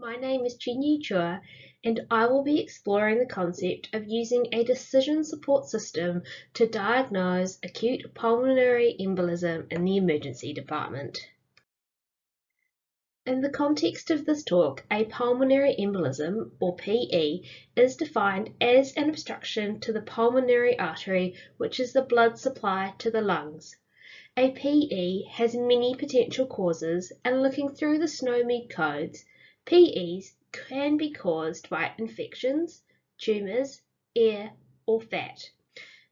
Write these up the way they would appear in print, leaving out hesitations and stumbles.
My name is Chinyi Chua, and I will be exploring the concept of using a decision support system to diagnose acute pulmonary embolism in the emergency department. In the context of this talk, a pulmonary embolism, or PE, is defined as an obstruction to the pulmonary artery, which is the blood supply to the lungs. A PE has many potential causes, and looking through the SNOMED codes, PEs can be caused by infections, tumours, air, or fat.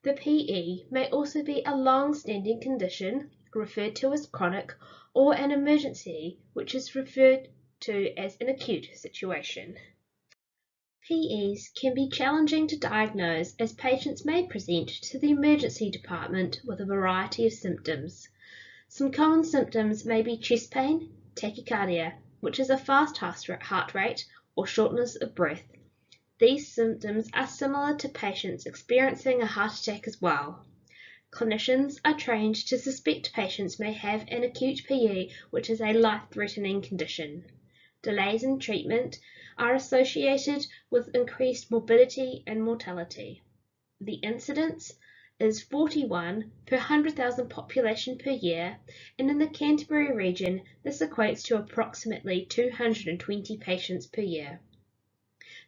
The PE may also be a long-standing condition, referred to as chronic, or an emergency, which is referred to as an acute situation. PEs can be challenging to diagnose as patients may present to the emergency department with a variety of symptoms. Some common symptoms may be chest pain, tachycardia, which is a fast heart rate, or shortness of breath. These symptoms are similar to patients experiencing a heart attack as well. Clinicians are trained to suspect patients may have an acute PE, which is a life-threatening condition. Delays in treatment are associated with increased morbidity and mortality. The incidence is 41 per 100,000 population per year, and in the Canterbury region, this equates to approximately 220 patients per year.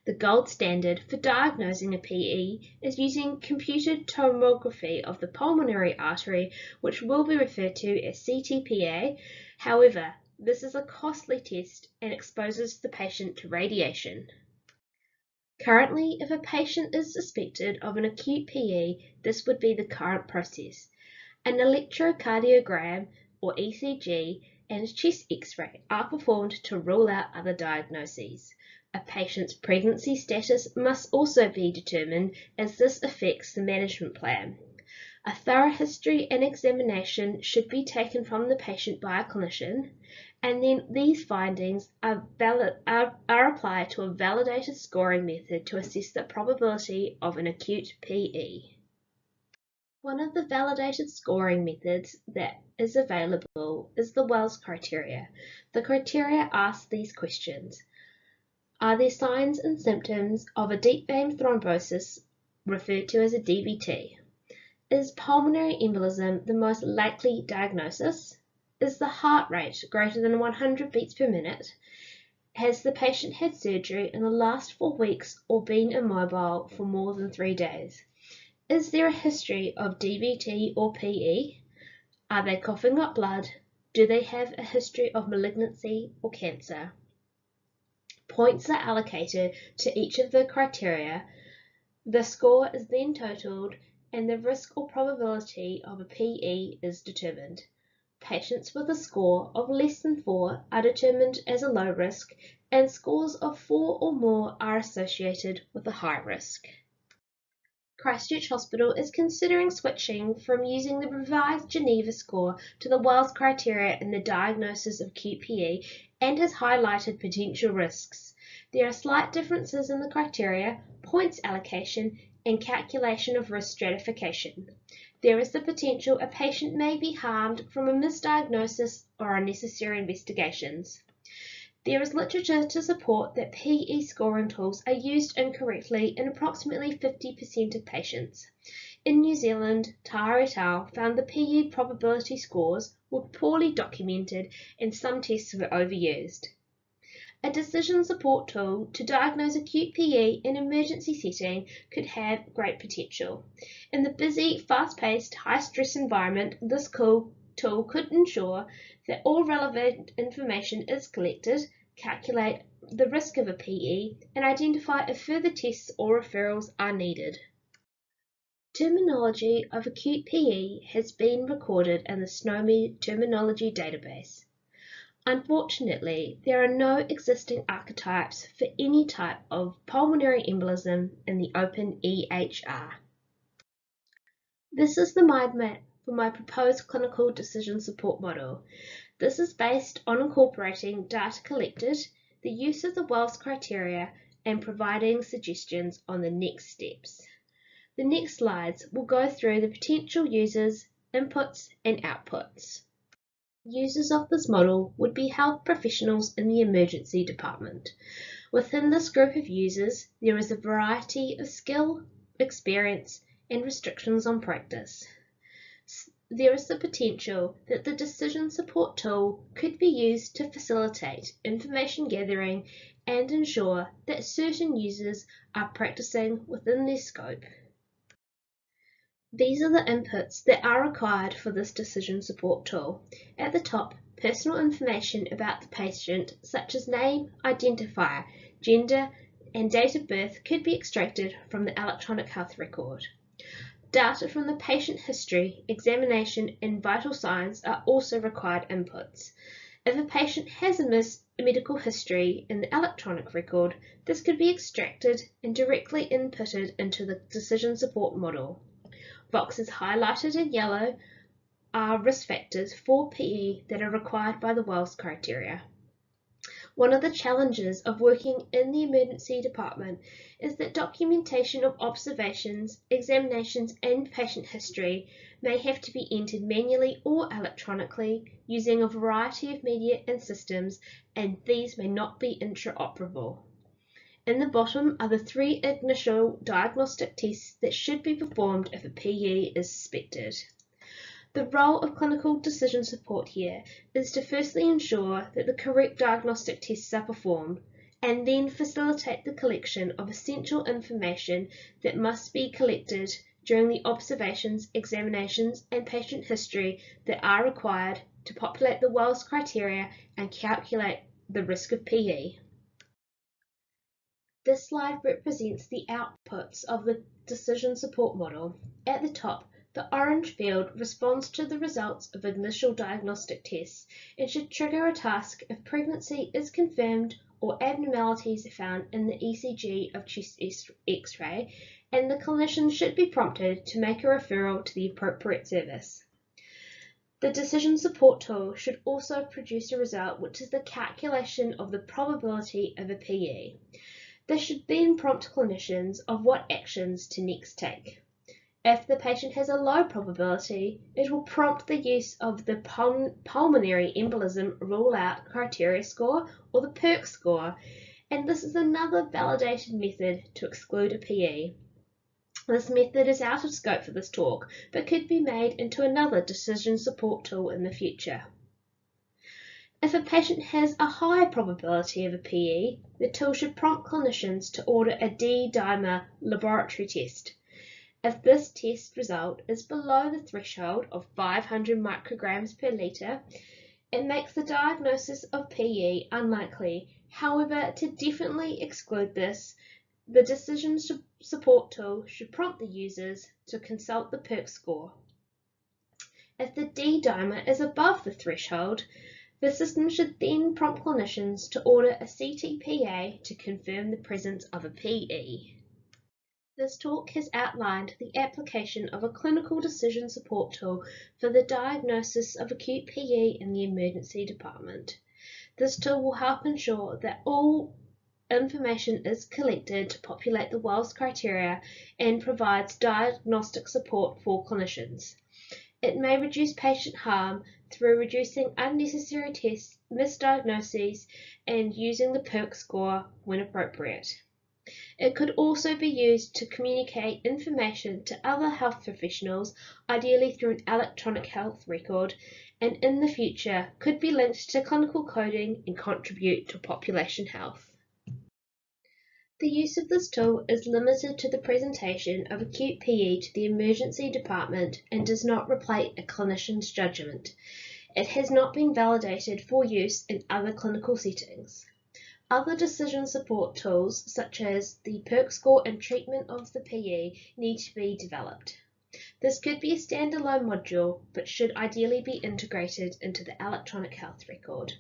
The gold standard for diagnosing a PE is using computed tomography of the pulmonary artery, which will be referred to as CTPA. However, this is a costly test and exposes the patient to radiation. Currently, if a patient is suspected of an acute PE, this would be the current process. An electrocardiogram, or ECG, and chest X-ray are performed to rule out other diagnoses. A patient's pregnancy status must also be determined, as this affects the management plan. A thorough history and examination should be taken from the patient by a clinician, and then these findings are applied to a validated scoring method to assess the probability of an acute PE. One of the validated scoring methods that is available is the Wells criteria. The criteria ask these questions. Are there signs and symptoms of a deep vein thrombosis, referred to as a DVT? Is pulmonary embolism the most likely diagnosis? Is the heart rate greater than 100 beats per minute? Has the patient had surgery in the last 4 weeks or been immobile for more than 3 days? Is there a history of DVT or PE? Are they coughing up blood? Do they have a history of malignancy or cancer? Points are allocated to each of the criteria. The score is then totaled and the risk or probability of a PE is determined. Patients with a score of less than 4 are determined as a low risk, and scores of 4 or more are associated with a high risk. Christchurch Hospital is considering switching from using the revised Geneva score to the Wells criteria in the diagnosis of acute PE and has highlighted potential risks. There are slight differences in the criteria, points allocation, and calculation of risk stratification. There is the potential a patient may be harmed from a misdiagnosis or unnecessary investigations. There is literature to support that PE scoring tools are used incorrectly in approximately 50% of patients. In New Zealand, Taha et al. Found the PE probability scores were poorly documented and some tests were overused. A decision support tool to diagnose acute PE in an emergency setting could have great potential. In the busy, fast-paced, high-stress environment, this tool could ensure that all relevant information is collected, calculate the risk of a PE, and identify if further tests or referrals are needed. Terminology of acute PE has been recorded in the SNOMED terminology database. Unfortunately, there are no existing archetypes for any type of pulmonary embolism in the open EHR. This is the mind map for my proposed clinical decision support model. This is based on incorporating data collected, the use of the Wells criteria, and providing suggestions on the next steps. The next slides will go through the potential users, inputs, and outputs. Users of this model would be health professionals in the emergency department. Within this group of users, there is a variety of skill, experience, and restrictions on practice. There is the potential that the decision support tool could be used to facilitate information gathering and ensure that certain users are practicing within their scope. These are the inputs that are required for this decision support tool. At the top, personal information about the patient, such as name, identifier, gender, and date of birth, could be extracted from the electronic health record. Data from the patient history, examination, and vital signs are also required inputs. If a patient has a medical history in the electronic record, this could be extracted and directly inputted into the decision support model. Boxes highlighted in yellow are risk factors for PE that are required by the WELS criteria. One of the challenges of working in the emergency department is that documentation of observations, examinations, and patient history may have to be entered manually or electronically using a variety of media and systems, and these may not be interoperable. In the bottom are the 3 initial diagnostic tests that should be performed if a PE is suspected. The role of clinical decision support here is to firstly ensure that the correct diagnostic tests are performed, and then facilitate the collection of essential information that must be collected during the observations, examinations, and patient history that are required to populate the WELS criteria and calculate the risk of PE. This slide represents the outputs of the decision support model. At the top, the orange field responds to the results of initial diagnostic tests and should trigger a task if pregnancy is confirmed or abnormalities are found in the ECG of chest X-ray, and the clinician should be prompted to make a referral to the appropriate service. The decision support tool should also produce a result which is the calculation of the probability of a PE. This should then prompt clinicians of what actions to next take. If the patient has a low probability, it will prompt the use of the pulmonary embolism rule-out criteria score or the PERC score, and this is another validated method to exclude a PE. This method is out of scope for this talk, but could be made into another decision support tool in the future. If a patient has a high probability of a PE, the tool should prompt clinicians to order a D-dimer laboratory test. If this test result is below the threshold of 500 micrograms per litre, it makes the diagnosis of PE unlikely. However, to definitely exclude this, the decision support tool should prompt the users to consult the PERC score. If the D-dimer is above the threshold, the system should then prompt clinicians to order a CTPA to confirm the presence of a PE. This talk has outlined the application of a clinical decision support tool for the diagnosis of acute PE in the emergency department. This tool will help ensure that all information is collected to populate the WELS criteria and provides diagnostic support for clinicians. It may reduce patient harm through reducing unnecessary tests, misdiagnoses, and using the PERC score when appropriate. It could also be used to communicate information to other health professionals, ideally through an electronic health record, and in the future could be linked to clinical coding and contribute to population health. The use of this tool is limited to the presentation of acute PE to the emergency department and does not replace a clinician's judgment. It has not been validated for use in other clinical settings. Other decision support tools, such as the PERC score and treatment of the PE, need to be developed. This could be a standalone module, but should ideally be integrated into the electronic health record.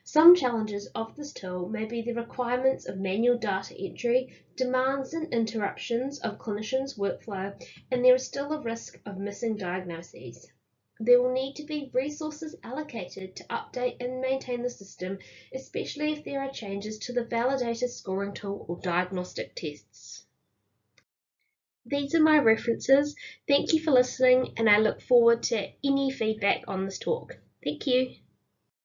Some challenges of this tool may be the requirements of manual data entry, demands and interruptions of clinicians' workflow, and there is still a risk of missing diagnoses. There will need to be resources allocated to update and maintain the system, especially if there are changes to the validated scoring tool or diagnostic tests. These are my references. Thank you for listening, and I look forward to any feedback on this talk. Thank you.